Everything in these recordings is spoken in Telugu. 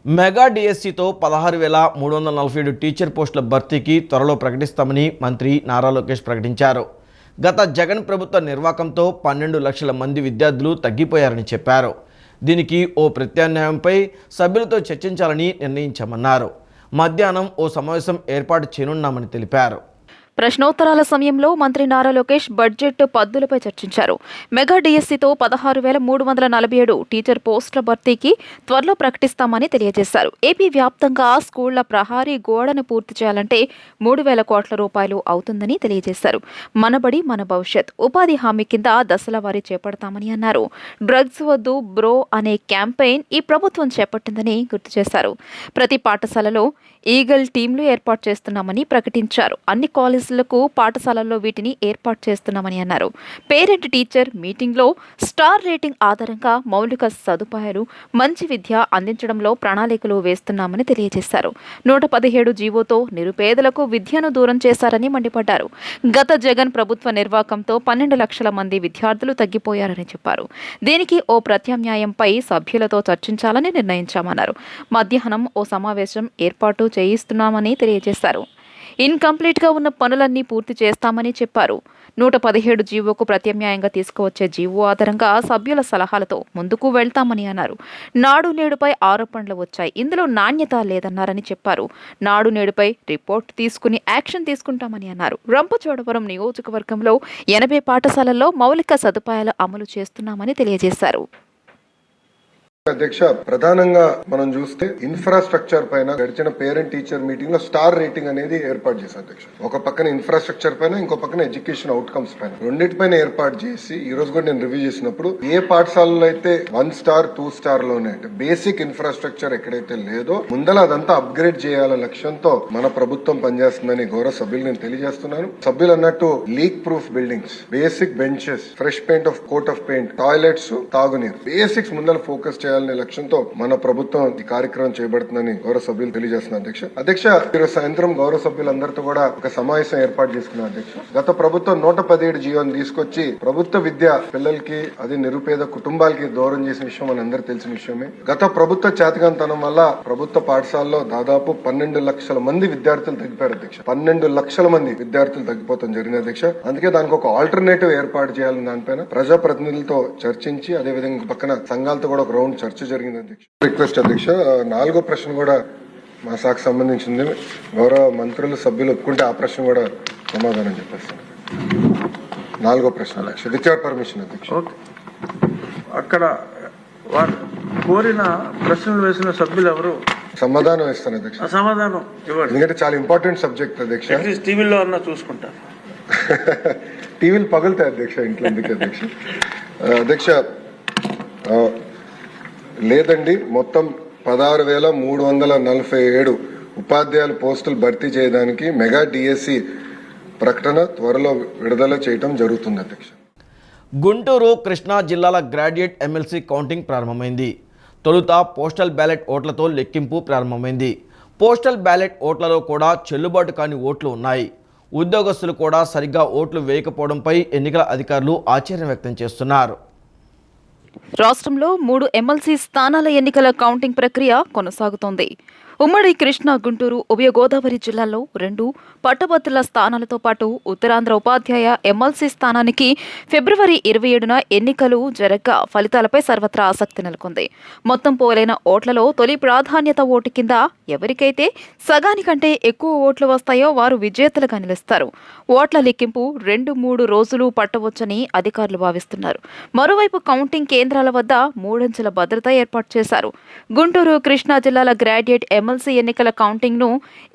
మెగా డిఎస్సితో 16,347 టీచర్ పోస్టుల భర్తీకి త్వరలో ప్రకటిస్తామని మంత్రి నారా లోకేష్ ప్రకటించారు. గత జగన్ ప్రభుత్వ నిర్వాకంతో 12 లక్షల మంది విద్యార్థులు తగ్గిపోయారని చెప్పారు. దీనికి ఓ ప్రత్యామ్నాయంపై సభ్యులతో చర్చించాలని నిర్ణయించామన్నారు. మధ్యాహ్నం ఓ సమావేశం ఏర్పాటు చేయనున్నామని తెలిపారు. ప్రశ్నోత్తరాల సమయంలో మంత్రి నారా లోకేష్ బడ్జెట్ పద్దులపై చర్చించారు. మెగా డిఎస్సితో 16,347 టీచర్ పోస్టుల భర్తీకి త్వరలో ప్రకటిస్తామని తెలియజేశారు. ఏపీ వ్యాప్తంగా స్కూళ్ల ప్రహారీ గోడను పూర్తి చేయాలంటే 3,000 కోట్ల రూపాయలు అవుతుందని తెలియజేశారు. మనబడి మన భవిష్యత్ ఉపాధి హామీ కింద దశల వారీ చేపడతామని అన్నారు. డ్రగ్స్ వద్దు బ్రో అనే క్యాంపెయిన్ ఈ ప్రభుత్వం చేపట్టిందని గుర్తు చేశారు. ప్రతి పాఠశాలలో ఈగల్ టీంలు ఏర్పాటు చేస్తున్నామని ప్రకటించారు. అన్ని కాలేజీలకు పాఠశాలల్లో వీటిని ఏర్పాటు చేస్తున్నామని అన్నారు. పేరెంట్ టీచర్ మీటింగ్లో స్టార్ రేటింగ్ ఆధారంగా మౌలిక సదుపాయాలు, మంచి విద్య అందించడంలో ప్రణాళికలు వేస్తున్నామని తెలియజేశారు. 117 జీవోతో నిరుపేదలకు విద్యను దూరం చేశారని మండిపడ్డారు. గత జగన్ ప్రభుత్వ నిర్వాకంతో 12 లక్షల మంది విద్యార్థులు తగ్గిపోయారని చెప్పారు. దీనికి ఓ ప్రత్యామ్నాయంపై సభ్యులతో చర్చించాలని నిర్ణయించామన్నారు. మధ్యాహ్నం ఓ సమావేశం ఏర్పాటు చేయిస్తున్నామని తెలియజేశారు. ఇన్కంప్లీట్గా ఉన్న పనులన్నీ పూర్తి చేస్తామని చెప్పారు. 117 జీవోకు ప్రత్యామ్నాయంగా తీసుకువచ్చే జీవో ఆధారంగా సభ్యుల సలహాలతో ముందుకు వెళ్తామని అన్నారు. నాడు నేడుపై ఆరోపణలు వచ్చాయి, ఇందులో నాణ్యత లేదన్నారని చెప్పారు. నాడు నేడుపై రిపోర్ట్ తీసుకుని యాక్షన్ తీసుకుంటామని అన్నారు. రంపచోడవరం నియోజకవర్గంలో 80 పాఠశాలల్లో మౌలిక సదుపాయాలు అమలు చేస్తున్నామని తెలియజేశారు. అధ్యక్ష, ప్రధానంగా మనం చూస్తే ఇన్ఫ్రాస్ట్రక్చర్ పైన గడిచిన పేరెంట్ టీచర్ మీటింగ్ లో స్టార్ రేటింగ్ అనేది ఏర్పాటు చేశారు అధ్యక్ష. ఒక పక్కన ఇన్ఫ్రాస్ట్రక్చర్ పైన, ఇంకో పక్కన ఎడ్యుకేషన్ అవుట్కమ్స్ పైన, రెండింటిపైన ఏర్పాటు చేసి ఈ రోజు కూడా నేను రివ్యూ చేసినప్పుడు ఏ పాఠశాలలో అయితే 1 స్టార్ 2 స్టార్ లోనే అంటే బేసిక్ ఇన్ఫ్రాస్ట్రక్చర్ ఎక్కడైతే లేదో ముందల అదంతా అప్గ్రేడ్ చేయాల లక్ష్యంతో మన ప్రభుత్వం పనిచేస్తుందని గౌరవ సభ్యులు నేను తెలియజేస్తున్నాను. సభ్యులు అన్నట్టు leak proof buildings, basic benches, fresh paint of coat of paint, toilets, తాగునీరు, బేసిక్స్ ముందర ఫోకస్ చేయాలనే లక్ష్యంతో మన ప్రభుత్వం ఈ కార్యక్రమం చేయబడుతుందని గౌరవ సభ్యులు తెలియజేస్తున్నారు. అధ్యక్ష, ఈరోజు సాయంత్రం గౌరవ సభ్యులందరితో కూడా ఒక సమావేశం ఏర్పాటు చేసుకున్నారు. అధ్యక్ష, గత ప్రభుత్వం 117 జీవోని తీసుకొచ్చి ప్రభుత్వ విద్య పిల్లలకి, అది నిరుపేద కుటుంబాలకి దూరం చేసిన విషయం మన అందరికి తెలిసిన విషయమే. గత ప్రభుత్వ చేతకాంతనం వల్ల ప్రభుత్వ పాఠశాలలో దాదాపు 12 లక్షల మంది విద్యార్థులు తగ్గిపోయారు అధ్యక్ష. 12 లక్షల మంది విద్యార్థులు తగ్గిపోతాం జరిగింది అధ్యక్ష. అందుకే దానికి ఒక ఆల్టర్నేటివ్ ఏర్పాటు చేయాలని దానిపైన ప్రజాప్రతినిధులతో చర్చించి, అదేవిధంగా పక్కన సంఘాలతో కూడా ఒక రౌండ్ చర్చ జరిగింది అధ్యక్ష. రిక్వెస్ట్ అధ్యక్ష, 4వ ప్రశ్న కూడా మా శాఖకు సంబంధించింది. గౌరవ మంత్రులు సభ్యులు ఒప్పుకుంటే ఆ ప్రశ్న కూడా సమాధానం చెప్పేస్తాను. 4వ ప్రశ్న అధ్యక్ష, విత్ యువర్ పర్మిషన్ అధ్యక్ష. అక్కడ వారు కోరిన ప్రశ్నలు వేసిన సభ్యులు ఎవరు? సమాధానం ఇస్తాను అధ్యక్ష. సమాధానం ఇవ్వండి, ఎందుకంటే చాలా ఇంపార్టెంట్ సబ్జెక్ట్ అధ్యక్ష. టీవీలో అన్నా చూసుకుంటారు. టీవీలు పగులుతాయి అధ్యక్ష, ఇంట్లో ఎందుకు అధ్యక్ష. అధ్యక్ష, లేదండి, మొత్తం 16,347 ఉపాధ్యాయుల పోస్టులు భర్తీ చేయడానికి మెగా డిఎస్సి ప్రకటన త్వరలో విడుదల చేయడం జరుగుతుంది అధ్యక్ష. గుంటూరు, కృష్ణా జిల్లాల గ్రాడ్యుయేట్ ఎమ్మెల్సీ కౌంటింగ్ ప్రారంభమైంది. తొలుత పోస్టల్ బ్యాలెట్ ఓట్లతో లెక్కింపు ప్రారంభమైంది. పోస్టల్ బ్యాలెట్ ఓట్లలో కూడా చెల్లుబాటు కాని ఓట్లు ఉన్నాయి. ఉద్యోగస్తులు కూడా సరిగ్గా ఓట్లు వేయకపోవడంపై ఎన్నికల అధికారులు ఆశ్చర్యం వ్యక్తం చేస్తున్నారు. రాష్ట్రంలో 3 ఎమ్మెల్సీ స్థానాల ఎన్నికల కౌంటింగ్ ప్రక్రియ కొనసాగుతోంది. ఉమ్మడి కృష్ణా, గుంటూరు, ఉభయ గోదావరి జిల్లాల్లో 2 పట్టభద్రుల స్థానాలతో పాటు ఉత్తరాంధ్ర ఉపాధ్యాయ ఎమ్మెల్సీ స్థానానికి ఫిబ్రవరి 27న ఎన్నికలు జరగ్గా ఫలితాలపై సర్వత్రా ఆసక్తి నెలకొంది. మొత్తం పోలైన ఓట్లలో తొలి ప్రాధాన్యత ఓటు కింద ఎవరికైతే సగానికంటే ఎక్కువ ఓట్లు వస్తాయో వారు విజేతలుగా నిలుస్తారు. ఓట్ల లెక్కింపు 2-3 రోజులు పట్టవచ్చని అధికారులు భావిస్తున్నారు. మరోవైపు కౌంటింగ్ కేంద్రాల వద్ద 3 అంచెల భద్రత ఏర్పాటు చేశారు. గుంటూరు, కృష్ణా జిల్లాల గ్రాడ్యుయేట్ ఎమ్మెల్సీ ఎన్నికల కౌంటింగ్ ను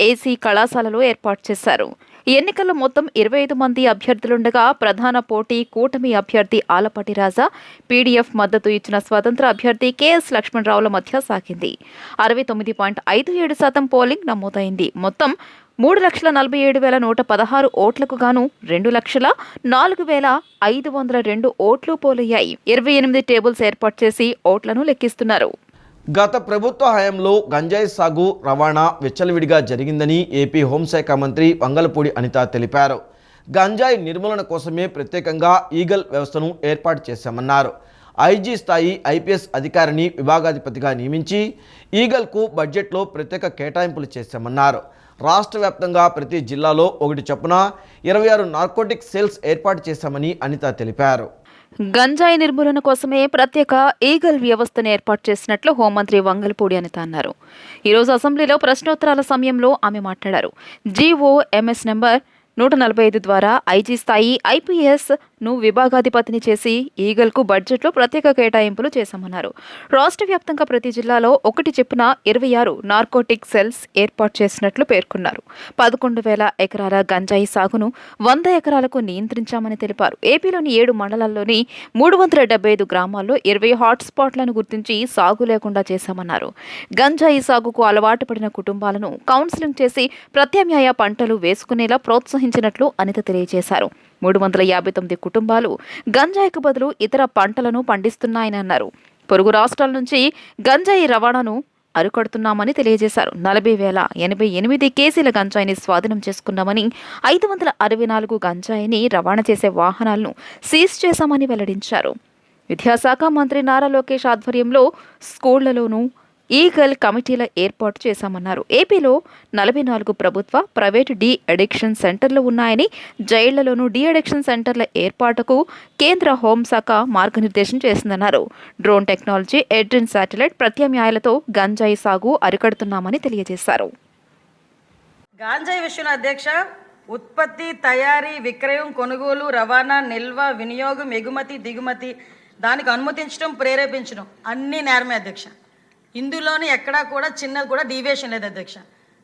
ఏసీ కళాశాలలో ఏర్పాటు చేశారు. ఈ ఎన్నికల్లో మొత్తం 25 మంది అభ్యర్థులుండగా ప్రధాన పోటీ కూటమి అభ్యర్థి ఆలపాటి రాజా, పీడీఎఫ్ మద్దతు ఇచ్చిన స్వతంత్ర అభ్యర్థి కెఎస్ లక్ష్మణరావుల మధ్య సాగింది. 69.57% పోలింగ్ నమోదైంది. మొత్తం 3,47,116 ఓట్లకు గాను 2,04,502 ఓట్లు పోలయ్యాయి. 28 టేబుల్స్ ఏర్పాటు చేసి ఓట్లను లెక్కిస్తున్నారు. గత ప్రభుత్వ హయాంలో గంజాయి సాగు, రవాణా విచ్చలవిడిగా జరిగిందని ఏపీ హోంశాఖ మంత్రి వంగలపూడి అనిత తెలిపారు. గంజాయి నిర్మూలన కోసమే ప్రత్యేకంగా ఈగల్ వ్యవస్థను ఏర్పాటు చేశామన్నారు. ఐజీ స్థాయి ఐపీఎస్ అధికారిని విభాగాధిపతిగా నియమించి ఈగల్కు బడ్జెట్లో ప్రత్యేక కేటాయింపులు చేశామన్నారు. రాష్ట్ర వ్యాప్తంగా ప్రతి జిల్లాలో ఒకటి చొప్పున 26 నార్కోటిక్ సెల్స్ ఏర్పాటు చేశామని అనిత తెలిపారు. గంజాయి నిర్మూలన కోసమే ప్రత్యేక ఈగల్ వ్యవస్థను ఏర్పాటు చేసినట్లు హోంమంత్రి వంగలపూడి అనిత అన్నారు. ఈరోజు అసెంబ్లీలో ప్రశ్నోత్తరాల సమయంలో ఆమె మాట్లాడారు. జీఓఎంఎస్ నెంబర్ 145 ద్వారా ఐజీ స్థాయి ఐపీఎస్ను విభాగాధిపతిని చేసి ఈగల్కు బడ్జెట్లో ప్రత్యేక కేటాయింపులు చేశామన్నారు. రాష్ట్ర వ్యాప్తంగా ప్రతి జిల్లాలో ఒకటి చొప్పున 26 నార్కోటిక్ సెల్స్ ఏర్పాటు చేసినట్లు పేర్కొన్నారు. 11,000 ఎకరాల గంజాయి సాగును 100 ఎకరాలకు నియంత్రించామని తెలిపారు. ఏపీలోని 7 మండలాల్లోని 375 గ్రామాల్లో 20 హాట్స్పాట్లను గుర్తించి సాగు లేకుండా చేశామన్నారు. గంజాయి సాగుకు అలవాటు పడిన కుటుంబాలను కౌన్సిలింగ్ చేసి ప్రత్యామ్నాయ పంటలు వేసుకునేలా ప్రోత్సహించినట్లు అనిత తెలియజేశారు. 359 కుటుంబాలు గంజాయికి బదులు ఇతర పంటలను పండిస్తున్నాయని అన్నారు. పొరుగు రాష్ట్రాల నుంచి గంజాయి రవాణాను అరికడుతున్నామని తెలియజేశారు. 40,088 కేజీల గంజాయిని స్వాధీనం చేసుకున్నామని, 564 గంజాయిని రవాణా చేసే వాహనాలను సీజ్ చేశామని వెల్లడించారు. విద్యాశాఖ మంత్రి నారా లోకేష్ ఆధ్వర్యంలో స్కూళ్లలోనూ ఈగల్ కమిటీల ఏర్పాటు చేశామన్నారు. ఏపీలో 44 ప్రభుత్వ, ప్రైవేటు డీ అడిక్షన్ సెంటర్లు ఉన్నాయని, జైళ్లలోనూ డీ అడిక్షన్ సెంటర్ల ఏర్పాటుకు కేంద్ర హోంశాఖ మార్గనిర్దేశం చేసిందన్నారు. డ్రోన్ టెక్నాలజీ, ఎడ్రిన్ శాటిలైట్ ప్రత్యామ్నాయాలతో గంజాయి సాగు అరికడుతున్నామని తెలియజేశారు. గాంజాయి విషయంలో అధ్యక్ష, ఉత్పత్తి, తయారీ, విక్రయం, కొనుగోలు, రవాణా, నిల్వ, వినియోగం, ఎగుమతి, దిగుమతి, దానికి అనుమతించడం, ప్రేరేపించడం అన్నీ నేరమే అధ్యక్ష. ఇందులోని ఎక్కడా కూడా చిన్నది కూడా డీవియేషన్ లేదు అధ్యక్ష.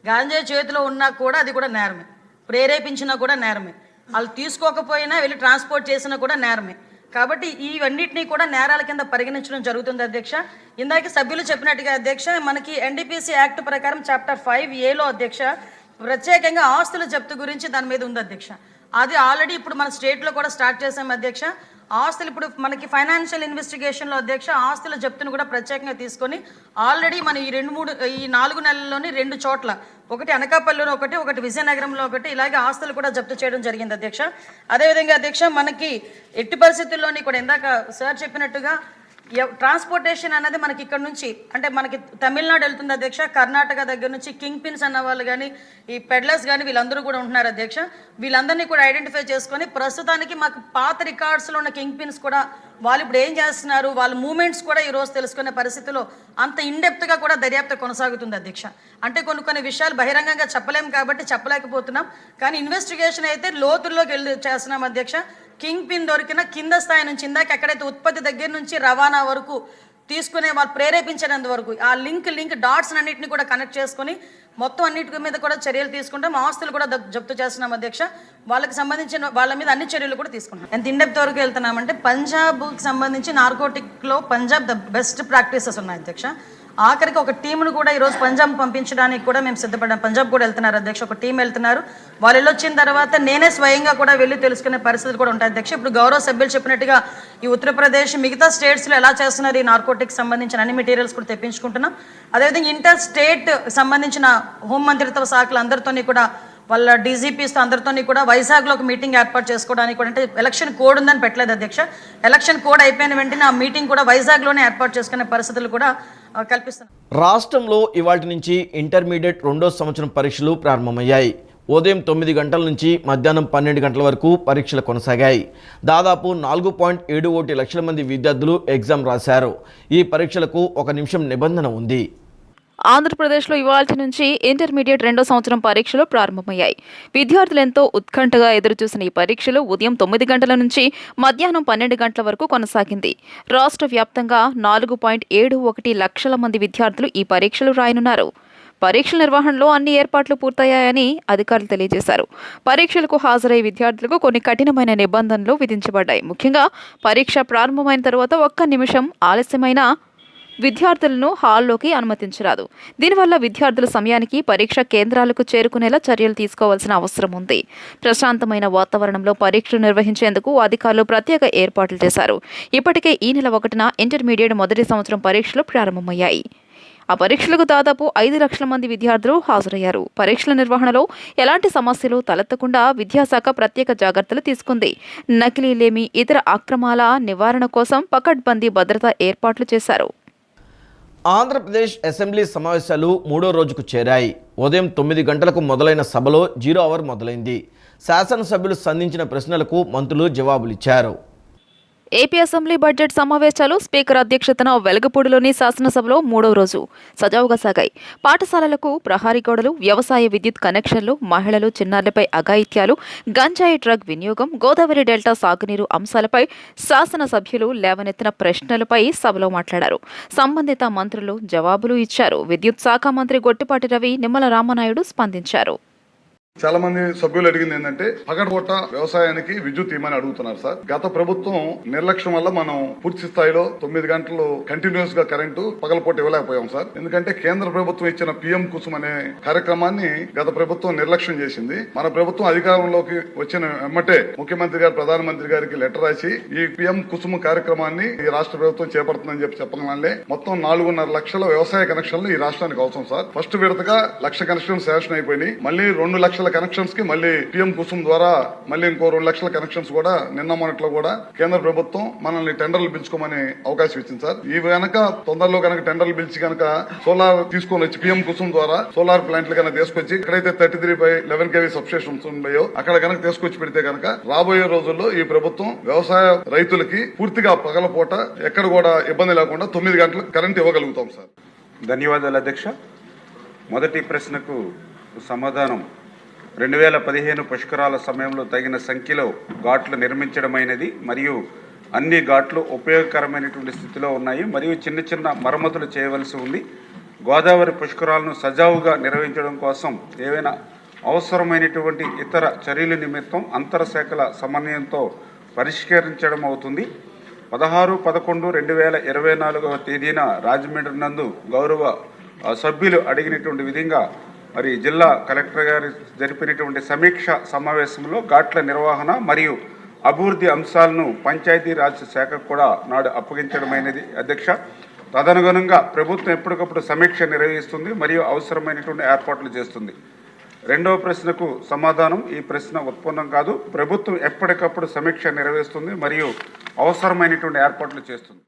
గాంజాయి చేతిలో ఉన్నా కూడా అది కూడా నేరమే, ప్రేరేపించినా కూడా నేరమే, వాళ్ళు తీసుకోకపోయినా వెళ్ళి ట్రాన్స్పోర్ట్ చేసినా కూడా నేరమే. కాబట్టి ఇవన్నిటినీ కూడా నేరాల కింద పరిగణించడం జరుగుతుంది అధ్యక్ష. ఇందాక సభ్యులు చెప్పినట్టుగా అధ్యక్ష, మనకి ఎన్డీపీసీ యాక్ట్ ప్రకారం చాప్టర్ 5A అధ్యక్ష ప్రత్యేకంగా ఆస్తుల జప్తు గురించి దాని మీద ఉంది అధ్యక్ష. అది ఆల్రెడీ ఇప్పుడు మన స్టేట్లో కూడా స్టార్ట్ చేసాం అధ్యక్ష. ఆస్తులు ఇప్పుడు మనకి ఫైనాన్షియల్ ఇన్వెస్టిగేషన్లో అధ్యక్ష ఆస్తుల జప్తును కూడా ప్రత్యేకంగా తీసుకొని ఆల్రెడీ మనం ఈ 4 నెలల్లోని 2 చోట్ల, ఒకటి అనకాపల్లిలో ఒకటి విజయనగరంలో ఒకటి, ఇలాగే ఆస్తులు కూడా జప్తు చేయడం జరిగింది అధ్యక్ష. అదేవిధంగా అధ్యక్ష మనకి ఎట్టి పరిస్థితుల్లోని కూడా ఇందాక సార్ చెప్పినట్టుగా ట్రాన్స్పోర్టేషన్ అనేది మనకి ఇక్కడ నుంచి అంటే మనకి తమిళనాడు వెళ్తుంది అధ్యక్ష. కర్ణాటక దగ్గర నుంచి కింగ్ పిన్స్ అన్న వాళ్ళు కానీ, ఈ పెడ్లర్స్ కానీ వీళ్ళందరూ కూడా ఉంటున్నారు అధ్యక్ష. వీళ్ళందరినీ కూడా ఐడెంటిఫై చేసుకొని ప్రస్తుతానికి మాకు పాత రికార్డ్స్లో ఉన్న కింగ్ పిన్స్ కూడా వాళ్ళు ఇప్పుడు ఏం చేస్తున్నారు, వాళ్ళ మూమెంట్స్ కూడా ఈరోజు తెలుసుకునే పరిస్థితిలో అంత ఇన్డెప్త్గా కూడా దర్యాప్తు కొనసాగుతుంది అధ్యక్ష. అంటే కొన్ని విషయాలు బహిరంగంగా చెప్పలేము కాబట్టి చెప్పలేకపోతున్నాం, కానీ ఇన్వెస్టిగేషన్ అయితే లోతుల్లోకి వెళ్ళి చేస్తున్నాం అధ్యక్ష. కింగ్ పిన్ దొరికిన కింద స్థాయి నుంచి ఇందాక ఎక్కడైతే ఉత్పత్తి దగ్గర నుంచి రవాణా వరకు తీసుకునే వాళ్ళు ప్రేరేపించేంత వరకు ఆ లింక్ డాట్స్ అన్నింటినీ కూడా కనెక్ట్ చేసుకొని మొత్తం అన్నిటి మీద కూడా చర్యలు తీసుకుంటాం. ఆస్తులు కూడా జప్తు చేస్తున్నాం అధ్యక్ష. వాళ్ళకి సంబంధించిన వాళ్ళ మీద అన్ని చర్యలు కూడా తీసుకుంటాం. ఎంత ఇండెప్త్ వరకు వెళ్తున్నామంటే పంజాబ్కి సంబంధించి నార్కోటిక్లో పంజాబ్ ద బెస్ట్ ప్రాక్టీసెస్ ఉన్నాయి అధ్యక్ష. ఆఖరికి ఒక టీంను కూడా ఈరోజు పంజాబ్ పంపించడానికి కూడా మేము సిద్ధపడ్డాం. పంజాబ్ కూడా వెళ్తున్నారు అధ్యక్ష, ఒక టీం వెళ్తున్నారు. వాళ్ళు వెళ్ళొచ్చిన తర్వాత నేనే స్వయంగా కూడా వెళ్ళి తెలుసుకునే పరిస్థితులు కూడా ఉంటాయి అధ్యక్ష. ఇప్పుడు గౌరవ సభ్యులు చెప్పినట్టుగా ఈ ఉత్తరప్రదేశ్ మిగతా స్టేట్స్లో ఎలా చేస్తున్నారు ఈ నార్కోటిక్స్ సంబంధించిన అన్ని మెటీరియల్స్ కూడా తెప్పించుకుంటున్నాం. అదేవిధంగా ఇంటర్ స్టేట్ సంబంధించిన హోంమంత్రిత్వ శాఖలు అందరితోని కూడా వాళ్ళ డీజీపీస్తో అందరితోని కూడా వైజాగ్లో ఒక మీటింగ్ ఏర్పాటు చేసుకోవడానికి కూడా, అంటే ఎలక్షన్ కోడ్ ఉందని పెట్టలేదు అధ్యక్ష. ఎలక్షన్ కోడ్ అయిపోయిన వెంటనే ఆ మీటింగ్ కూడా వైజాగ్లోనే ఏర్పాటు చేసుకునే పరిస్థితులు కూడా కల్పిస్తున్నాం. రాష్ట్రంలో ఇవాటి నుంచి ఇంటర్మీడియట్ 2వ సంవత్సరం పరీక్షలు ప్రారంభమయ్యాయి. ఉదయం 9 గంటల నుంచి మధ్యాహ్నం 12 గంటల వరకు పరీక్షలు కొనసాగాయి. దాదాపు 4.71 లక్షల మంది విద్యార్థులు ఎగ్జామ్ రాశారు. ఈ పరీక్షలకు 1 నిమిషం నిబంధన ఉంది. ఆంధ్రప్రదేశ్లో ఇవాల్టి నుంచి ఇంటర్మీడియట్ 2వ సంవత్సరం పరీక్షలు ప్రారంభమయ్యాయి. విద్యార్థులు ఎంతో ఉత్కంఠగా ఎదురుచూసిన ఈ పరీక్షలు ఉదయం 9 గంటల నుంచి మధ్యాహ్నం 12 గంటల వరకు కొనసాగింది. రాష్ట్ర వ్యాప్తంగా 4.71 లక్షల మంది విద్యార్థులు ఈ పరీక్షలు రాయనున్నారు. పరీక్షల నిర్వహణలో అన్ని ఏర్పాట్లు పూర్తయ్యాయని అధికారులు తెలియజేశారు. పరీక్షలకు హాజరయ్యే విద్యార్థులకు కొన్ని కఠినమైన నిబంధనలు విధించబడ్డాయి. ముఖ్యంగా పరీక్ష ప్రారంభమైన తర్వాత 1 నిమిషం ఆలస్యమైన విద్యార్థులను హాల్లోకి అనుమతించరాదు. దీనివల్ల విద్యార్థుల సమయానికి పరీక్ష కేంద్రాలకు చేరుకునేలా చర్యలు తీసుకోవాల్సిన అవసరం ఉంది. ప్రశాంతమైన వాతావరణంలో పరీక్షలు నిర్వహించేందుకు అధికారులు ప్రత్యేక ఏర్పాట్లు చేశారు. ఇప్పటికే ఈ నెల 1న ఇంటర్మీడియట్ మొదటి సంవత్సరం పరీక్షలు ప్రారంభమయ్యాయి. ఆ పరీక్షలకు దాదాపు 5 లక్షల మంది విద్యార్థులు హాజరయ్యారు. పరీక్షల నిర్వహణలో ఎలాంటి సమస్యలు తలెత్తకుండా విద్యాశాఖ ప్రత్యేక జాగ్రత్తలు తీసుకుంది. నకిలీలేమి, ఇతర అక్రమాల నివారణ కోసం పకడ్బందీ భద్రతా ఏర్పాట్లు చేశారు. ఆంధ్రప్రదేశ్ అసెంబ్లీ సమావేశాలు 3వ రోజుకు చేరాయి. ఉదయం 9 గంటలకు మొదలైన సభలో 0 అవర్ మొదలైంది. శాసనసభ్యులు సంధించిన ప్రశ్నలకు మంత్రులు జవాబులిచ్చారు. ఏపీ అసెంబ్లీ బడ్జెట్ సమావేశాలు స్పీకర్ అధ్యక్షతన వెలగపూడిలోని శాసనసభలో 3వ రోజు సజావుగా సాగాయి. పాఠశాలలకు ప్రహారీ గోడలు, వ్యవసాయ విద్యుత్ కనెక్షన్లు, మహిళలు, చిన్నారులపై అఘాయిత్యాలు, గంజాయి డ్రగ్ వినియోగం, గోదావరి డెల్టా సాగునీరు అంశాలపై శాసనసభ్యులు లేవనెత్తిన ప్రశ్నలపై సభలో మాట్లాడారు. సంబంధిత మంత్రులు జవాబులు ఇచ్చారు. విద్యుత్ శాఖ మంత్రి గొట్టిపాటి రవి, నిమ్మల రామనాయుడు స్పందించారు. చాలా మంది సభ్యులు అడిగింది ఏంటంటే పగటిపూట వ్యవసాయానికి విద్యుత్ ఇవ్వమని అడుగుతున్నారు సార్. గత ప్రభుత్వం నిర్లక్ష్యం వల్ల మనం పూర్తి స్థాయిలో 9 గంటలు కంటిన్యూస్ గా కరెంటు పగలపూట ఇవ్వలేకపోయాం సార్. ఎందుకంటే కేంద్ర ప్రభుత్వం ఇచ్చిన పిఎం కుసుమ్ అనే కార్యక్రమాన్ని గత ప్రభుత్వం నిర్లక్ష్యం చేసింది. మన ప్రభుత్వం అధికారంలోకి వచ్చిన వెంబటే ముఖ్యమంత్రి గారు ప్రధానమంత్రి గారికి లెటర్ రాసి ఈ పిఎం కుసుమ్ కార్యక్రమాన్ని ఈ రాష్ట్ర ప్రభుత్వం చేపడుతుందని చెప్పగానే మొత్తం 4.5 లక్షల వ్యవసాయ కనెక్షన్లు ఈ రాష్ట్రానికి అవసరం సార్. ఫస్ట్ విడతగా 1 లక్ష కనెక్షన్స్ శాంక్షన్ అయిపోయినాయి. మళ్ళీ 2 లక్షల కనెక్షన్స్ కి మళ్ళీ పిఎం కుసుమ్ ద్వారా మళ్ళీ ఇంకో 2 లక్షల కనెక్షన్స్ కూడా నిన్న మొన్నట్లో కూడా కేంద్ర ప్రభుత్వం మనల్ని టెండర్లు పిలుచుకోమని అవకాశం ఇచ్చింది సార్. ఈ కనుక తొందరలో కనుక టెండర్లు పిలిచి కనుక సోలార్ తీసుకొని వచ్చి పిఎం కుసుమ్ ద్వారా సోలార్ ప్లాంట్లు కనుక తీసుకొచ్చి ఎక్కడైతే 33/11 kV సబ్స్టేషన్స్ ఉన్నాయో అక్కడ కనుక తీసుకొచ్చి పెడితే కనుక రాబోయే రోజుల్లో ఈ ప్రభుత్వం వ్యవసాయ రైతులకి పూర్తిగా పగలపూట ఎక్కడ కూడా ఇబ్బంది లేకుండా 9 గంటలకు కరెంట్ ఇవ్వగలుగుతాం సార్. ధన్యవాదాలు అధ్యక్ష. మొదటి ప్రశ్నకు సమాధానం 2015 పుష్కరాల సమయంలో తగిన సంఖ్యలో ఘాట్లు నిర్మించడమైనది మరియు అన్ని ఘాట్లు ఉపయోగకరమైనటువంటి స్థితిలో ఉన్నాయి మరియు చిన్న చిన్న మరమ్మతులు చేయవలసి ఉంది. గోదావరి పుష్కరాలను సజావుగా నిర్వహించడం కోసం ఏవైనా అవసరమైనటువంటి ఇతర చర్యల నిమిత్తం అంతర్శాఖల సమన్వయంతో పరిష్కరించడం అవుతుంది. 16/11/2024 తేదీన రాజమండ్రి నందు గౌరవ సభ్యులు అడిగినటువంటి విధంగా మరి జిల్లా కలెక్టర్ గారు జరిపినటువంటి సమీక్ష సమావేశంలో ఘాట్ల నిర్వహణ మరియు అభివృద్ధి అంశాలను పంచాయతీరాజ్ శాఖకు కూడా నాడు అప్పగించడమైనది అధ్యక్ష. తదనుగుణంగా ప్రభుత్వం ఎప్పటికప్పుడు సమీక్ష నిర్వహిస్తుంది మరియు అవసరమైనటువంటి ఏర్పాట్లు చేస్తుంది. రెండవ ప్రశ్నకు సమాధానం ఈ ప్రశ్న ఉత్పన్నం కాదు. ప్రభుత్వం ఎప్పటికప్పుడు సమీక్ష నిర్వహిస్తుంది మరియు అవసరమైనటువంటి ఏర్పాట్లు చేస్తుంది.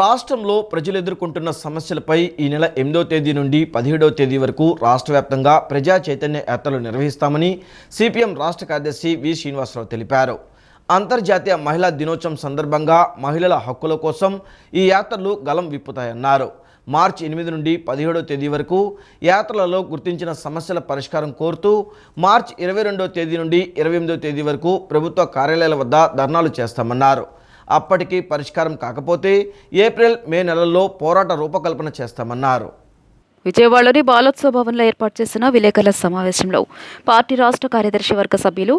రాష్ట్రంలో ప్రజలు ఎదుర్కొంటున్న సమస్యలపై ఈ నెల 8వ తేదీ నుండి 17వ తేదీ వరకు రాష్ట్ర వ్యాప్తంగా ప్రజా చైతన్య యాత్రలు నిర్వహిస్తామని సిపిఎం రాష్ట్ర కార్యదర్శి వి శ్రీనివాసరావు తెలిపారు. అంతర్జాతీయ మహిళా దినోత్సవం సందర్భంగా మహిళల హక్కుల కోసం ఈ యాత్రలు గలం విప్పుతాయన్నారు. మార్చి 8 నుండి 17వ తేదీ వరకు యాత్రలలో గుర్తించిన సమస్యల పరిష్కారం కోరుతూ మార్చి 22వ తేదీ నుండి 28వ తేదీ వరకు ప్రభుత్వ కార్యాలయాల వద్ద ధర్నాలు చేస్తామన్నారు. అప్పటికి పరిష్కారం కాకపోతే ఏప్రిల్ మే నెలల్లో పోరాట రూపకల్పన చేస్తామన్నారు. విజయవాడలోని బాలోత్సవ భవన్లో ఏర్పాటు చేసిన విలేకరుల సమావేశంలో పార్టీ రాష్ట్ర కార్యదర్శి వర్గ సభ్యులు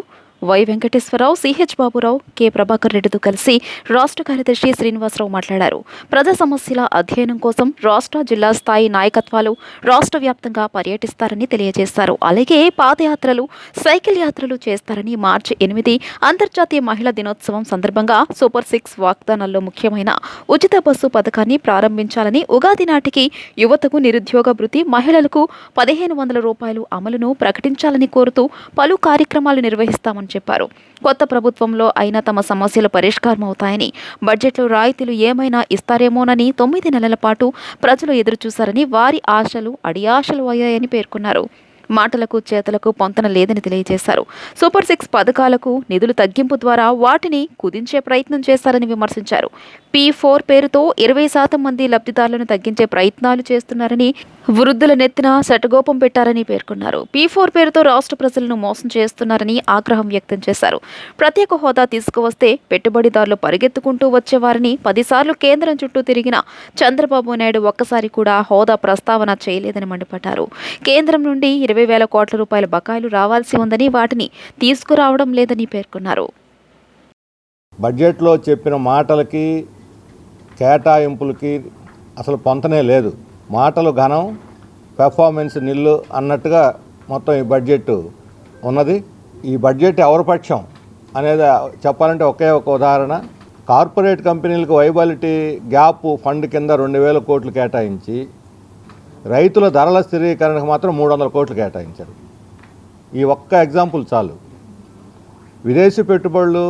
Y Venkateswararao, Ch Baburao, K Prabhakar రెడ్డితో కలిసి రాష్ట్ర కార్యదర్శి శ్రీనివాసరావు మాట్లాడారు. ప్రజా సమస్యల అధ్యయనం కోసం రాష్ట్ర జిల్లా స్థాయి నాయకత్వాలు రాష్ట్ర వ్యాప్తంగా పర్యటిస్తారని తెలియజేశారు. అలాగే పాదయాత్రలు, సైకిల్ యాత్రలు చేస్తారని మార్చి 8 అంతర్జాతీయ మహిళా దినోత్సవం సందర్భంగా సూపర్ 6 వాగ్దానాల్లో ముఖ్యమైన ఉచిత బస్సు పథకాన్ని ప్రారంభించాలని, ఉగాది నాటికి యువతకు నిరుద్యోగ భృతి, మహిళలకు 1500 రూపాయలు అమలును ప్రకటించాలని కోరుతూ పలు కార్యక్రమాలు నిర్వహిస్తామని చెప్పారు. కొత్త ప్రభుత్వంలో అయినా తమ సమస్యలు పరిష్కారం అవుతాయని, బడ్జెట్లో రాయితీలు ఏమైనా ఇస్తారేమోనని 9 నెలల పాటు ప్రజలు ఎదురుచూశారని, వారి ఆశలు అడియాశలు అయ్యాయని పేర్కొన్నారు. మాటలకు చేతలకు పొంతన లేదని తెలియజేశారు. సూపర్ 6 పథకాలకు నిధులు తగ్గింపు ద్వారా వాటిని కుదించే ప్రయత్నం చేశారని విమర్శించారు. P4 పేరుతో 20% మంది లబ్ధిదారులను తగ్గించే ప్రయత్నాలు చేస్తున్నారని, వృద్ధుల నెత్తిన శటగోపం పెట్టారని పేర్కొన్నారు. P4 పేరుతో రాష్ట్ర ప్రజలను మోసం చేస్తున్నారని ఆగ్రహం వ్యక్తం చేశారు. ప్రత్యేక హోదా తీసుకువస్తే పెట్టుబడిదారులు పరిగెత్తుకుంటూ వచ్చేవారని, 10 సార్లు కేంద్రం చుట్టూ తిరిగిన చంద్రబాబు నాయుడు ఒక్కసారి కూడా హోదా ప్రస్తావన చేయలేదని మండిపడ్డారు. కేంద్రం నుండి 20,000 కోట్ల రూపాయల బకాయిలు రావాల్సి ఉందని, వాటిని తీసుకురావడం లేదని పేర్కొన్నారు. బడ్జెట్లో చెప్పిన మాటలకి కేటాయింపులకి అసలు పొంతనే లేదు. మాటలు ఘనం, పెర్ఫార్మెన్స్ నిల్లు అన్నట్టుగా మొత్తం ఈ బడ్జెట్ ఉన్నది. ఈ బడ్జెట్ ఎవరి పక్షం అనేది చెప్పాలంటే ఒకే ఒక ఉదాహరణ. కార్పొరేట్ కంపెనీలకు వైబిలిటీ గ్యాప్ ఫండ్ కింద 2,000 కోట్లు కేటాయించి రైతుల ధరల స్థిరీకరణకు మాత్రం 300 కోట్లు కేటాయించారు. ఈ ఒక్క ఎగ్జాంపుల్ చాలు. విదేశీ పెట్టుబడులు,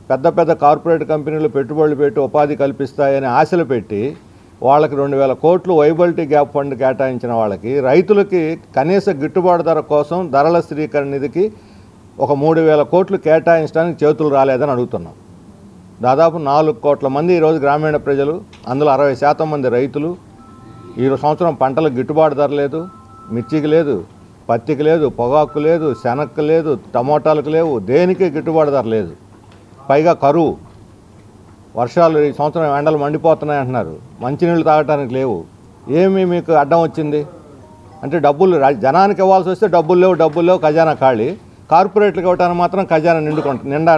పెద్ద పెద్ద కార్పొరేట్ కంపెనీలు పెట్టుబడులు పెట్టి ఉపాధి కల్పిస్తాయని ఆశలు పెట్టి వాళ్ళకి 2000 కోట్లు వైబిలిటీ గ్యాప్ ఫండ్ కేటాయించిన వాళ్ళకి, రైతులకి కనీస గిట్టుబాటు ధర కోసం ధరల స్థిరీకరణ నిధికి ఒక 3000 కోట్లు కేటాయించడానికి చేతులు రాలేదని అడుగుతున్నాం. దాదాపు 4 కోట్ల మంది ఈరోజు గ్రామీణ ప్రజలు, అందులో 60% మంది రైతులు. ఈ సంవత్సరం పంటలకు గిట్టుబాటు ధర లేదు, మిర్చికి లేదు, పత్తికి లేదు, పొగాకు లేదు, శనగకు లేదు, టమోటాలకు లేవు, దేనికి గిట్టుబాటు ధర లేదు. పైగా కరువు, వర్షాలు ఈ సంవత్సరం ఎండలు మండిపోతున్నాయి అంటున్నారు, మంచినీళ్ళు తాగడానికి లేవు. ఏమి మీకు అడ్డం వచ్చింది అంటే డబ్బులు జనానికి ఇవ్వాల్సి వస్తే డబ్బులు లేవు, ఖజానా ఖాళీ. కార్పొరేట్లకు ఇవ్వడానికి మాత్రం ఖజానా నిండా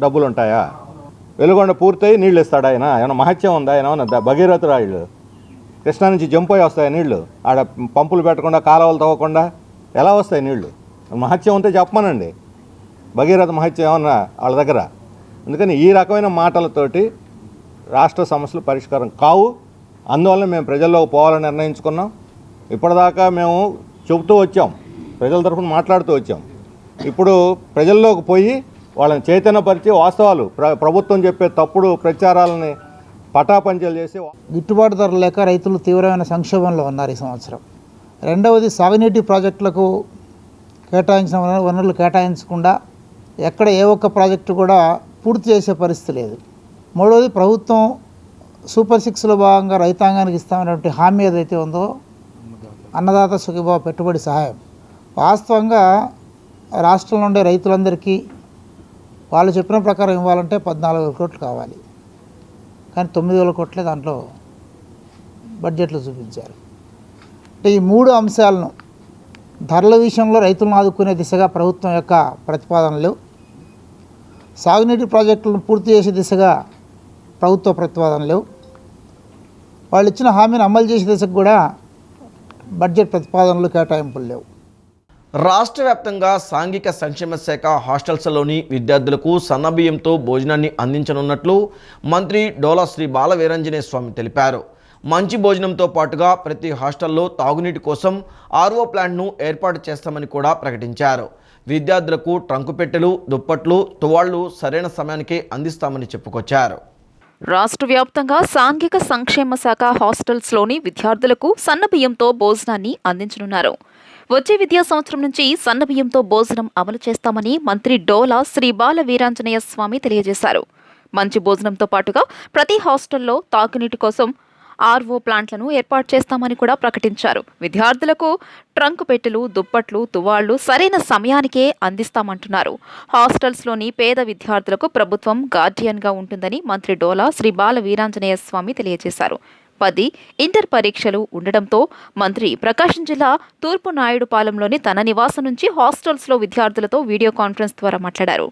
డబ్బులు ఉంటాయా? వెలుగొండ పూర్తయి నీళ్ళు ఇస్తాడు ఆయన? ఏమైనా మహత్యం ఉందా? ఆయన ఏమన్నా భగీరథ రాయుడు? కృష్ణా నుంచి జంపోయి వస్తాయి నీళ్లు? ఆడ పంపులు పెట్టకుండా, కాలువలు తవ్వకుండా ఎలా వస్తాయి నీళ్లు? మహత్యం ఉంటే చెప్పమనండి. భగీరథ మహత్యం ఏమన్నా వాళ్ళ దగ్గర? అందుకని ఈ రకమైన మాటలతోటి రాష్ట్ర సమస్యలు పరిష్కారం కావు. అందువల్ల మేము ప్రజల్లోకి పోవాలని నిర్ణయించుకున్నాం. ఇప్పటిదాకా మేము చెబుతూ వచ్చాం, ప్రజల తరఫున మాట్లాడుతూ వచ్చాం. ఇప్పుడు ప్రజల్లోకి పోయి వాళ్ళని చైతన్యపరిచి వాస్తవాలు, ప్రభుత్వం చెప్పే తప్పుడు ప్రచారాలని పటాపంచలు చేసి. గిట్టుబాటు ధర లేక రైతులు తీవ్రమైన సంక్షోభంలో ఉన్నారు ఈ సంవత్సరం. రెండవది, సాగునీటి ప్రాజెక్టులకు కేటాయించిన వనరులు కేటాయించకుండా ఎక్కడ ఏ ఒక్క ప్రాజెక్టు కూడా పూర్తి చేసే పరిస్థితి లేదు. మూడవది, ప్రభుత్వం సూపర్ 6లో భాగంగా రైతాంగానికి ఇస్తామనేటువంటి హామీ ఏదైతే ఉందో, అన్నదాత సుఖీభావ పెట్టుబడి సహాయం, వాస్తవంగా రాష్ట్రంలో ఉండే రైతులందరికీ వాళ్ళు చెప్పిన ప్రకారం ఇవ్వాలంటే 14,000 కోట్లు కావాలి. కానీ 9,000 కోట్లే దాంట్లో బడ్జెట్లో చూపించారు. అంటే ఈ 3 అంశాలను, ధరల విషయంలో రైతులను ఆదుకునే దిశగా ప్రభుత్వం యొక్క ప్రతిపాదనలు, సాగునీటి ప్రాజెక్టులను పూర్తి చేసే దిశగా ప్రభుత్వ ప్రతిపాదనలు, వాళ్ళు ఇచ్చిన హామీని అమలు చేసే దిశకు కూడా బడ్జెట్ ప్రతిపాదనలు, కేటాయింపులు లేవు. రాష్ట్ర వ్యాప్తంగా సాంఘిక సంక్షేమ శాఖ హాస్టల్స్లోని విద్యార్థులకు సన్నబియ్యంతో భోజనాన్ని అందించనున్నట్లు మంత్రి డోలా శ్రీ బాల వీరాంజనేయ స్వామి తెలిపారు. మంచి భోజనంతో పాటుగా ప్రతి హాస్టల్లో తాగునీటి కోసం ఆర్ఓ ప్లాంట్ను ఏర్పాటు చేస్తామని కూడా ప్రకటించారు. విద్యార్థులకు ట్రంకు పెట్టెలు, దుప్పట్లు, తువాళ్లు సరైన సమయానికే అందిస్తామని చెప్పుకొచ్చారు. రాష్ట్ర వ్యాప్తంగా సాంఘిక సంక్షేమ శాఖ హాస్టల్స్లోని విద్యార్థులకు సన్నబియ్యంతో భోజనాన్ని అందించనున్నారు. వచ్చే విద్యా సంవత్సరం నుంచి సన్నబియ్యంతో భోజనం అమలు చేస్తామని మంత్రి డోలా శ్రీ బాల వీరాంజనేయ స్వామి తెలియజేశారు. మంచి భోజనంతో పాటుగా ప్రతి హాస్టల్లో తాగునీటి కోసం ఆర్ఓ ప్లాంట్లను ఏర్పాటు చేస్తామని కూడా ప్రకటించారు. విద్యార్థులకు ట్రంక్ పెట్టెలు, దుప్పట్లు, తువాళ్లు సరైన సమయానికే అందిస్తామంటున్నారు. హాస్టల్స్లోని పేద విద్యార్థులకు ప్రభుత్వం గార్డియన్గా ఉంటుందని మంత్రి డోలా శ్రీ బాల వీరాంజనేయ స్వామి తెలియజేశారు. 10 ఇంటర్ పరీక్షలు ఉండడంతో మంత్రి ప్రకాశం జిల్లా తూర్పు నాయుడుపాలెంలోని తన నివాసం నుంచి హాస్టల్స్లో విద్యార్థులతో వీడియో కాన్ఫరెన్స్ ద్వారా మాట్లాడారు.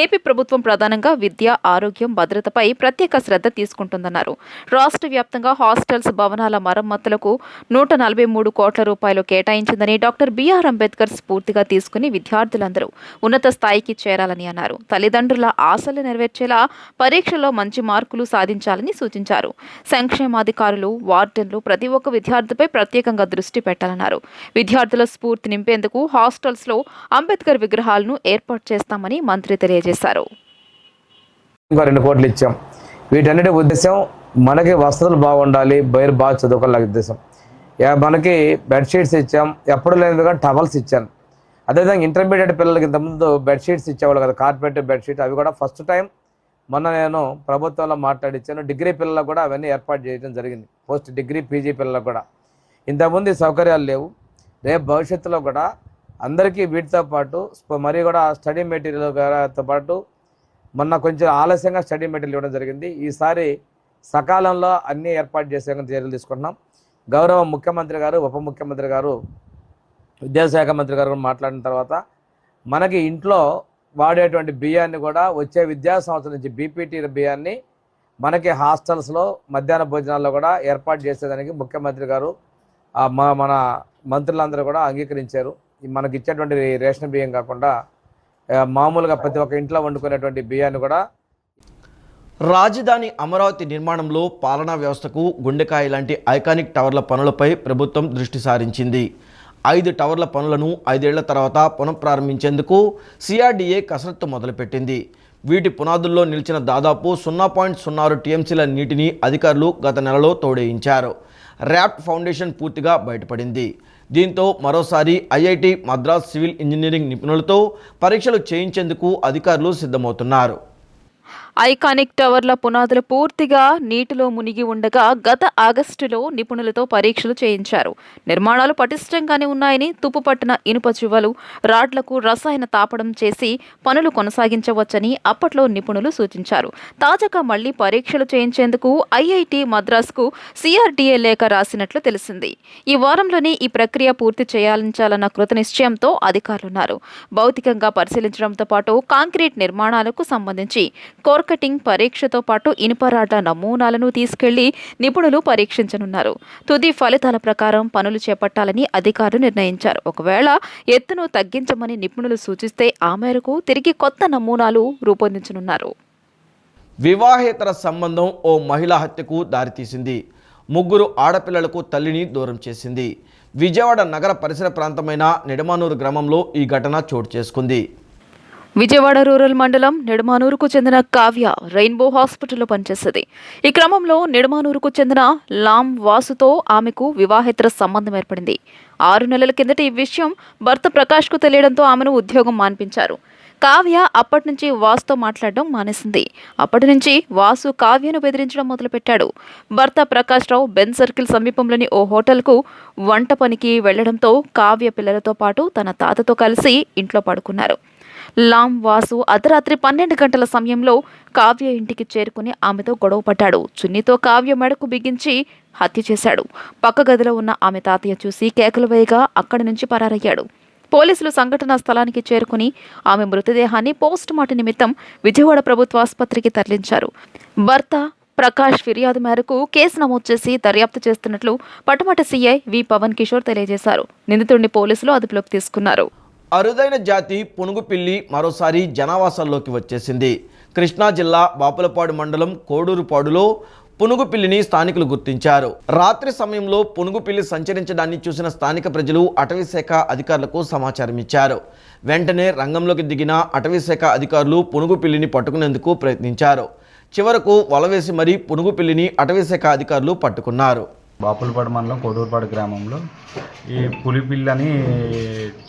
ఏపీ ప్రభుత్వం ప్రధానంగా విద్య, ఆరోగ్యం, భద్రతపై ప్రత్యేక శ్రద్ధ తీసుకుంటుందన్నారు. రాష్ట్ర వ్యాప్తంగా హాస్టల్స్ భవనాల మరమ్మతులకు 143 కోట్ల రూపాయలు కేటాయించిందని, డాక్టర్ బిఆర్ అంబేద్కర్ స్ఫూర్తిగా తీసుకుని విద్యార్థులందరూ ఉన్నత స్థాయికి చేరాలని అన్నారు. తల్లిదండ్రుల ఆశలు నెరవేర్చేలా పరీక్షల్లో మంచి మార్కులు సాధించాలని సూచించారు. సంక్షేమాధికారులు, వార్డెన్లు ప్రతి ఒక్క విద్యార్థిపై ప్రత్యేకంగా దృష్టి పెట్టాలన్నారు. విద్యార్థుల స్ఫూర్తి నింపేందుకు హాస్టల్స్లో అంబేద్కర్ విగ్రహాలను ఏర్పాటు చేస్తామని మంత్రి తెలియజేశారు. 2 కోట్లు ఇచ్చాం. వీటన్నిటి ఉద్దేశం మనకి వసతులు బాగుండాలి, బయలు బాగా చదువుకోవాలి ఉద్దేశం. మనకి బెడ్షీట్స్ ఇచ్చాం, ఎప్పుడు లేదుగా టవల్స్ ఇచ్చాను. అదేవిధంగా ఇంటర్మీడియట్ పిల్లలకి ఇంతకుముందు బెడ్షీట్స్ ఇచ్చేవాళ్ళు కదా, కార్పెట్ బెడ్షీట్, అవి కూడా ఫస్ట్ టైం మొన్న నేను ప్రభుత్వంలో మాట్లాడిచ్చాను. డిగ్రీ పిల్లలకు కూడా అవన్నీ ఏర్పాటు చేయడం జరిగింది. పోస్ట్ డిగ్రీ, పీజీ పిల్లలకు కూడా ఇంతకుముందు సౌకర్యాలు లేవు. రేపు భవిష్యత్తులో కూడా అందరికీ వీటితో పాటు మరి కూడా స్టడీ మెటీరియల్తో పాటు మొన్న కొంచెం ఆలస్యంగా స్టడీ మెటీరియల్ ఇవ్వడం జరిగింది. ఈసారి సకాలంలో అన్నీ ఏర్పాటు చేసే చర్యలు తీసుకుంటున్నాం. గౌరవ ముఖ్యమంత్రి గారు, ఉప ముఖ్యమంత్రి గారు, విద్యాశాఖ మంత్రి గారు మాట్లాడిన తర్వాత మనకి ఇంట్లో వాడేటువంటి బియ్యాన్ని కూడా వచ్చే విద్యా సంవత్సరం నుంచి బీపీటీ బియ్యాన్ని మనకి హాస్టల్స్లో మధ్యాహ్న భోజనాల్లో కూడా ఏర్పాటు చేసేదానికి ముఖ్యమంత్రి గారు, మన మంత్రులందరూ కూడా అంగీకరించారు. మనకి ఇచ్చేటువంటి రేషన్ బియ్యం కాకుండా మామూలుగా ప్రతి ఒక్క ఇంట్లో వండుకునేటువంటి బియ్యాన్ని కూడా. రాజధాని అమరావతి నిర్మాణంలో పాలనా వ్యవస్థకు గుండెకాయ లాంటి ఐకానిక్ టవర్ల పనులపై ప్రభుత్వం దృష్టి సారించింది. 5 టవర్ల పనులను 5 ఏళ్ల తర్వాత పునఃప్రారంభించేందుకు సిఆర్డీఏ కసరత్తు మొదలుపెట్టింది. వీటి పునాదుల్లో నిలిచిన దాదాపు 0.06 టీఎంసీల నీటిని అధికారులు గత నెలలో తోడేయించారు. ర్యాప్ట్ ఫౌండేషన్ పూర్తిగా బయటపడింది. దీంతో మరోసారి ఐఐటి మద్రాస్ సివిల్ ఇంజనీరింగ్ నిపుణులతో పరీక్షలు చేయించేందుకు అధికారులు సిద్ధమవుతున్నారు. ఐకానిక్ టవర్ల పునాదులు పూర్తిగా నీటిలో మునిగి ఉండగా గత ఆగస్టులో నిపుణులతో పరీక్షలు చేయించారు. నిర్మాణాలు పటిష్టంగానే ఉన్నాయని, తుప్పుపట్టిన ఇనుప చువ్వలు, రాడ్లకు రసాయన తాపడం చేసి పనులు కొనసాగించవచ్చని అప్పట్లో నిపుణులు సూచించారు. తాజాగా మళ్లీ పరీక్షలు చేయించేందుకు ఐఐటి మద్రాస్కు సిఆర్డీఏ లేఖ రాసినట్లు తెలిసింది. ఈ వారంలోనే ఈ ప్రక్రియ పూర్తి చేయాలన్న కృతనిశ్చయంతో అధికారులున్నారు. భౌతికంగా పరిశీలించడంతో పాటు కాంక్రీట్ నిర్మాణాలకు సంబంధించి కటింగ్ పరీక్షతో పాటు ఇనుప రాడ్ల నమూనాలను తీసుకెళ్లి నిపుణులు పరీక్షించనున్నారు. తుది ఫలితాల ప్రకారం పనులు చేపట్టాలని అధికారులు నిర్ణయించారు. ఒకవేళ ఎత్తును తగ్గించమని నిపుణులు సూచిస్తే ఆ మేరకు తిరిగి కొత్త నమూనాలు రూపొందించనున్నారు. వివాహేతర సంబంధం ఓ మహిళా హత్యకు దారితీసింది. 3 ఆడపిల్లలకు తల్లిని దూరం చేసింది. విజయవాడ నగర పరిసర ప్రాంతమైన నిడమానూరు గ్రామంలో ఈ ఘటన చోటు చేసుకుంది. విజయవాడ రూరల్ మండలం నిడమానూరుకు చెందిన కావ్య రెయిన్బో హాస్పిటల్లో పనిచేసేది. ఈ క్రమంలో నిడమానూరుకు చెందిన లామ్ వాసుతో ఆమెకు వివాహేతర సంబంధం ఏర్పడింది. 6 నెలల కిందట ఈ విషయం భర్త ప్రకాష్కు తెలియడంతో ఆమెను ఉద్యోగం మాన్పించారు. కావ్య అప్పటి నుంచి వాసుతో మాట్లాడడం మానేసింది. అప్పటి నుంచి వాసు కావ్యను బెదిరించడం మొదలుపెట్టాడు. భర్త ప్రకాష్ రావు బెన్ సర్కిల్ సమీపంలోని ఓ హోటల్కు వంట పనికి వెళ్లడంతో కావ్య పిల్లలతో పాటు తన తాతతో కలిసి ఇంట్లో పడుకున్నారు. లామ్ వాసు అర్ధరాత్రి 12 గంటల సమయంలో కావ్య ఇంటికి చేరుకుని ఆమెతో గొడవ పడ్డాడు. చున్నీతో కావ్య మెడకు బిగించి హత్య చేశాడు. పక్క గదిలో ఉన్న ఆమె తాతయ్య చూసి కేకలు వేయగా అక్కడి నుంచి పరారయ్యాడు. పోలీసులు సంఘటనా స్థలానికి చేరుకుని ఆమె మృతదేహాన్ని పోస్టుమార్టం నిమిత్తం విజయవాడ ప్రభుత్వ ఆసుపత్రికి తరలించారు. భర్త ప్రకాష్ ఫిర్యాదు మేరకు కేసు నమోదు చేసి దర్యాప్తు చేస్తున్నట్లు పటమట సీఐ వి పవన్ కిషోర్ తెలియజేశారు. నిందితుడిని పోలీసులు అదుపులోకి తీసుకున్నారు. అరుదైన జాతి పునుగు పిల్లి మరోసారి జనావాసాల్లోకి వచ్చేసింది. కృష్ణా జిల్లా బాపులపాడు మండలం కోడూరుపాడులో పునుగు పిల్లిని స్థానికులు గుర్తించారు. రాత్రి సమయంలో పునుగు పిల్లి సంచరించడాన్ని చూసిన స్థానిక ప్రజలు అటవీశాఖ అధికారులకు సమాచారం ఇచ్చారు. వెంటనే రంగంలోకి దిగిన అటవీశాఖ అధికారులు పునుగు పిల్లిని పట్టుకునేందుకు ప్రయత్నించారు. చివరకు వలవేసి మరీ పునుగు పిల్లిని అటవీశాఖ అధికారులు పట్టుకున్నారు. బాపులపాడు మండలం కోడూరుపాడు గ్రామంలో ఈ పులిపిల్లని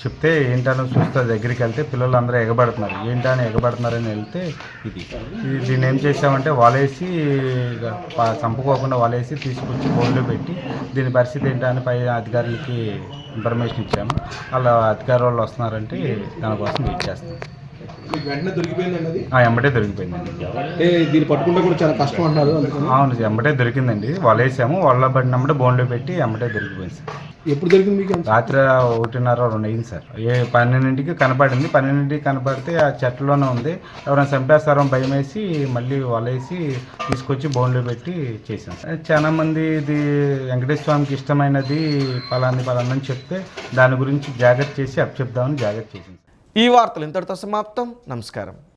చెప్తే ఏంటని చూస్తే దగ్గరికి వెళ్తే పిల్లలందరూ ఎగబడుతున్నారు. ఏంటని ఎగబడుతున్నారని వెళ్తే దీన్ని ఏం చేసామంటే వలేసి చంపుకోకుండా వలేసి తీసుకొచ్చి బోన్లో పెట్టి దీని పరిస్థితి ఏంటని పై అధికారులకి ఇన్ఫర్మేషన్ ఇచ్చాము. వాళ్ళ అధికారులు వాళ్ళు వస్తున్నారంటే దానికోసం వెయిట్ చేస్తాం. ఎంబటే దొరికిపోయిందండి. దీన్ని పట్టుకుంటే కూడా చాలా కష్టం అంటారు. అవును, ఎంబటే దొరికిందండి. వలేసాము, వాళ్ళ పడినమ్మటే బోన్లో పెట్టి ఎంబటే దొరికిపోయింది సార్. ఎప్పుడు దొరికింది మీకు? రాత్రి 1:30-2 అయింది సార్. 12ంటికి కనపడింది. 12ంటికి కనపడితే ఆ చెట్లలోనే ఉంది. ఎవరైనా చంపేస్తారో భయం వేసి మళ్ళీ వలేసి తీసుకొచ్చి బోన్లో పెట్టి చేసాం. చాలా మంది ఇది వెంకటేశ్వర స్వామికి ఇష్టమైనది పలాని చెప్తే దాని గురించి జాగ్రత్త చేసి అప్పచెప్దామని జాగ్రత్త చేసింది. ఈ వార్తలు ఇంతటితో సమాప్తం. నమస్కారం.